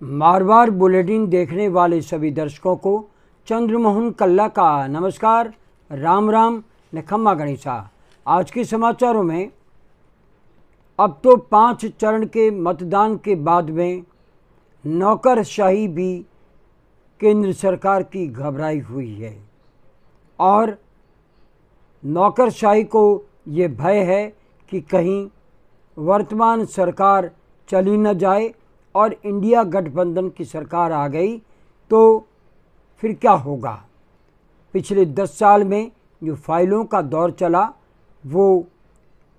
Marwar bulletin देखने वाले सभी दर्शकों को चंद्रमोहन कल्ला का नमस्कार, राम राम न खम्मा गणेशा। आज के समाचारों में अब तो 5 चरण के मतदान के बाद में नौकरशाही भी केंद्र सरकार की घबराई हुई है और नौकरशाही को ये भय है कि कहीं वर्तमान सरकार चली न जाए और इंडिया गठबंधन की सरकार आ गई तो फिर क्या होगा। पिछले 10 साल में जो फाइलों का दौर चला वो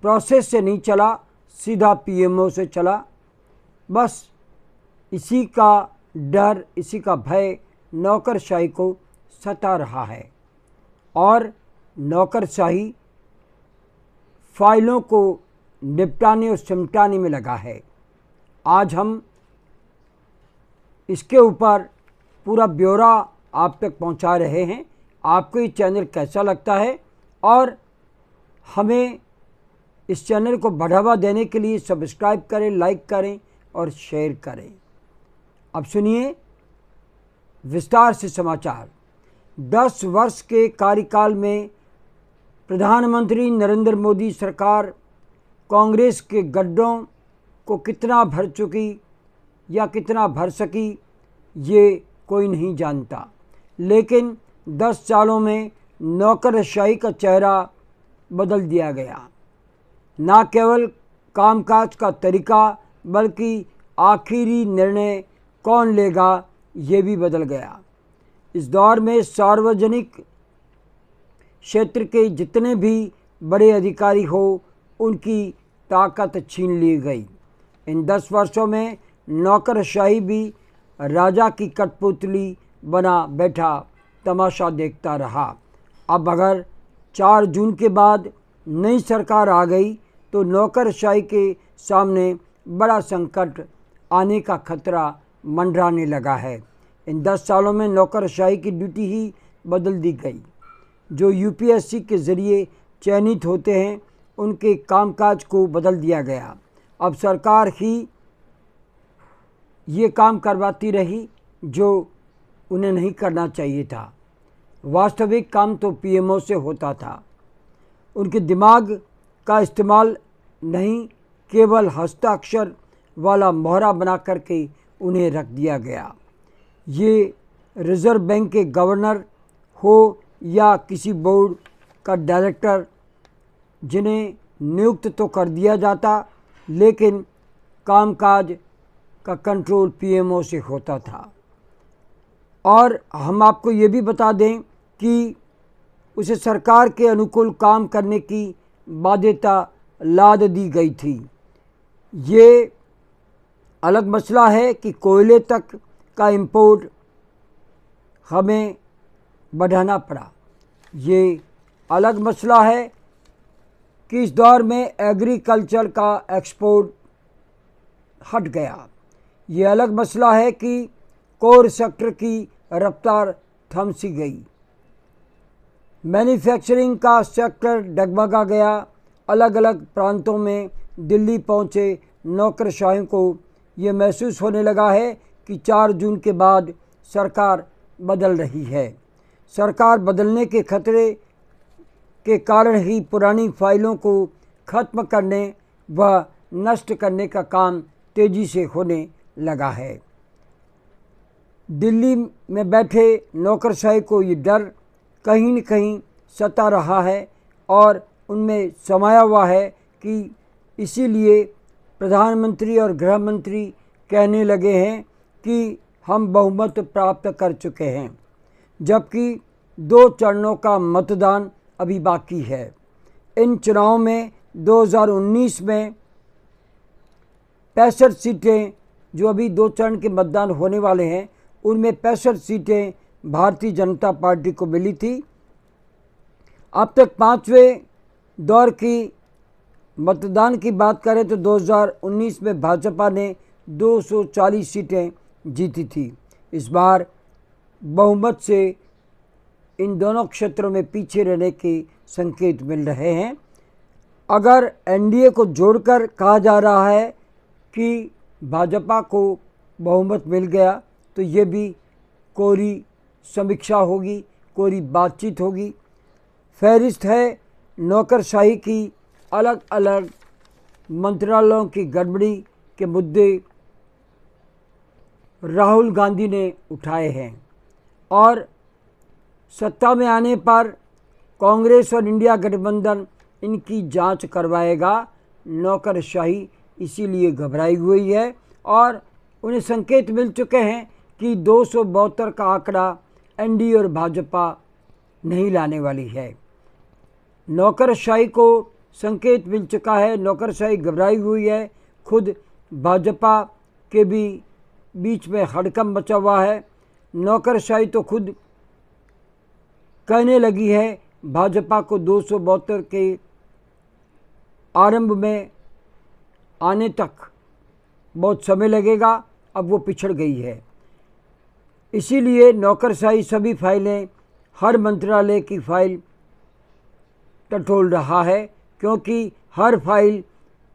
प्रोसेस से नहीं चला, सीधा पीएमओ से चला। बस इसी का डर, इसी का भय नौकरशाही को सता रहा है और नौकरशाही फाइलों को निपटाने और सिमटाने में लगा है। आज हम इसके ऊपर पूरा ब्यौरा आप तक पहुंचा रहे हैं। आपको ये चैनल कैसा लगता है और हमें इस चैनल को बढ़ावा देने के लिए सब्सक्राइब करें, लाइक करें और शेयर करें। अब सुनिए विस्तार से समाचार। 10 वर्ष के कार्यकाल में प्रधानमंत्री नरेंद्र मोदी सरकार कांग्रेस के गड्ढों को कितना भर चुकी या कितना भर सकी ये कोई नहीं जानता, लेकिन 10 सालों में नौकरशाही का चेहरा बदल दिया गया। न केवल कामकाज का तरीका बल्कि आखिरी निर्णय कौन लेगा ये भी बदल गया। इस दौर में सार्वजनिक क्षेत्र के जितने भी बड़े अधिकारी हो उनकी ताकत छीन ली गई। इन 10 वर्षों में नौकरशाही भी राजा की कठपुतली बना बैठा तमाशा देखता रहा। अब अगर 4 जून के बाद नई सरकार आ गई तो नौकरशाही के सामने बड़ा संकट आने का खतरा मंडराने लगा है। इन 10 सालों में नौकरशाही की ड्यूटी ही बदल दी गई। जो यूपीएससी के ज़रिए चयनित होते हैं उनके कामकाज को बदल दिया गया। अब सरकार ही ये काम करवाती रही जो उन्हें नहीं करना चाहिए था। वास्तविक काम तो पीएमओ से होता था। उनके दिमाग का इस्तेमाल नहीं, केवल हस्ताक्षर वाला मोहरा बना करके उन्हें रख दिया गया। ये रिज़र्व बैंक के गवर्नर हो या किसी बोर्ड का डायरेक्टर, जिन्हें नियुक्त तो कर दिया जाता लेकिन कामकाज का कंट्रोल पीएमओ से होता था। और हम आपको ये भी बता दें कि उसे सरकार के अनुकूल काम करने की बाध्यता लाद दी गई थी। ये अलग मसला है कि कोयले तक का इंपोर्ट हमें बढ़ाना पड़ा। ये अलग मसला है कि इस दौर में एग्रीकल्चर का एक्सपोर्ट हट गया। ये अलग मसला है कि कोर सेक्टर की रफ्तार थम सी गई। मैन्युफैक्चरिंग का सेक्टर डगमगा गया। अलग अलग प्रांतों में दिल्ली पहुंचे नौकरशाहियों को ये महसूस होने लगा है कि 4 जून के बाद सरकार बदल रही है। सरकार बदलने के खतरे के कारण ही पुरानी फाइलों को ख़त्म करने व नष्ट करने का काम तेज़ी से होने लगा है। दिल्ली में बैठे नौकरशाही को ये डर कहीं न कहीं सता रहा है और उनमें समाया हुआ है कि इसीलिए प्रधानमंत्री और गृह मंत्री कहने लगे हैं कि हम बहुमत प्राप्त कर चुके हैं, जबकि 2 चरणों का मतदान अभी बाकी है। इन चुनावों में 2019 में 65 सीटें, जो अभी 2 चरण के मतदान होने वाले हैं उनमें 65 सीटें भारतीय जनता पार्टी को मिली थी। अब तक 5वें दौर की मतदान की बात करें तो 2019 में भाजपा ने 240 सीटें जीती थी। इस बार बहुमत से इन दोनों क्षेत्रों में पीछे रहने के संकेत मिल रहे हैं। अगर एनडीए को जोड़कर कहा जा रहा है कि भाजपा को बहुमत मिल गया तो ये भी कोरी समीक्षा होगी, कोरी बातचीत होगी। फहरिस्त है नौकरशाही की अलग अलग मंत्रालयों की गड़बड़ी के मुद्दे राहुल गांधी ने उठाए हैं और सत्ता में आने पर कांग्रेस और इंडिया गठबंधन इनकी जांच करवाएगा। नौकरशाही इसीलिए घबराई हुई है और उन्हें संकेत मिल चुके हैं कि 272 का आंकड़ा एनडीए और भाजपा नहीं लाने वाली है। नौकरशाही को संकेत मिल चुका है, नौकरशाही घबराई हुई है। खुद भाजपा के भी बीच में हड़कंप मचा हुआ है। नौकरशाही तो खुद कहने लगी है भाजपा को 272 के आरंभ में आने तक बहुत समय लगेगा, अब वो पिछड़ गई है। इसीलिए नौकरशाही सभी फाइलें, हर मंत्रालय की फाइल टटोल रहा है, क्योंकि हर फाइल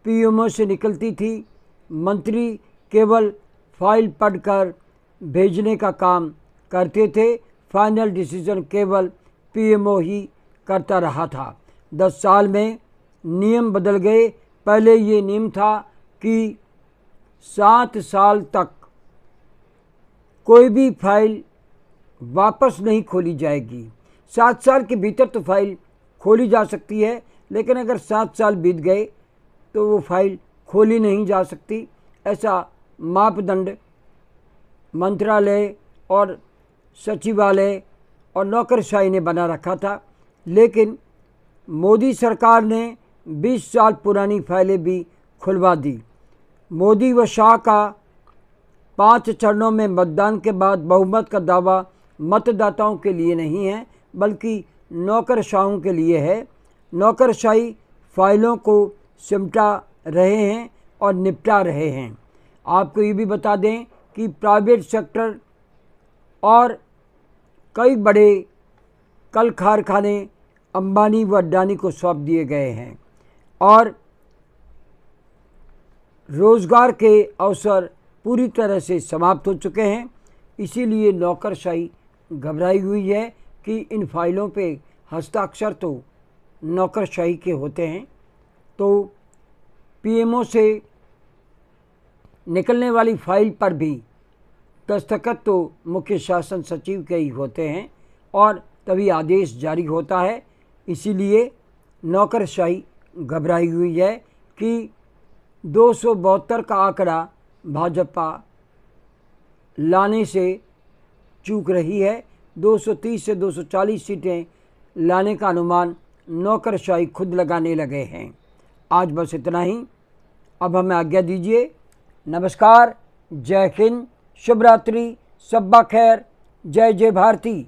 पीएमओ से निकलती थी। मंत्री केवल फाइल पढ़कर भेजने का काम करते थे, फाइनल डिसीजन केवल पीएमओ ही करता रहा था। 10 साल में नियम बदल गए। पहले ये नियम था कि 7 साल तक कोई भी फाइल वापस नहीं खोली जाएगी। 7 साल के भीतर तो फाइल खोली जा सकती है, लेकिन अगर 7 साल बीत गए तो वो फाइल खोली नहीं जा सकती। ऐसा मापदंड मंत्रालय और सचिवालय और नौकरशाही ने बना रखा था। लेकिन मोदी सरकार ने 20 साल पुरानी फाइलें भी खुलवा दी। मोदी व शाह का 5 चरणों में मतदान के बाद बहुमत का दावा मतदाताओं के लिए नहीं है, बल्कि नौकरशाहों के लिए है। नौकरशाही फाइलों को सिमटा रहे हैं और निपटा रहे हैं। आपको ये भी बता दें कि प्राइवेट सेक्टर और कई बड़े कल कारखाने अंबानी व अडानी को सौंप दिए गए हैं और रोज़गार के अवसर पूरी तरह से समाप्त हो चुके हैं। इसीलिए नौकरशाही घबराई हुई है कि इन फाइलों पे हस्ताक्षर तो नौकरशाही के होते हैं, तो पीएमओ से निकलने वाली फाइल पर भी दस्तखत तो मुख्य शासन सचिव के ही होते हैं और तभी आदेश जारी होता है। इसीलिए नौकरशाही घबराई हुई है कि 272 का आंकड़ा भाजपा लाने से चूक रही है। 230 से 240 सीटें लाने का अनुमान नौकरशाही खुद लगाने लगे हैं। आज बस इतना ही, अब हमें आज्ञा दीजिए। नमस्कार, जय हिंद, शुभ रात्रि, शब्बा खैर, जय जय भारती।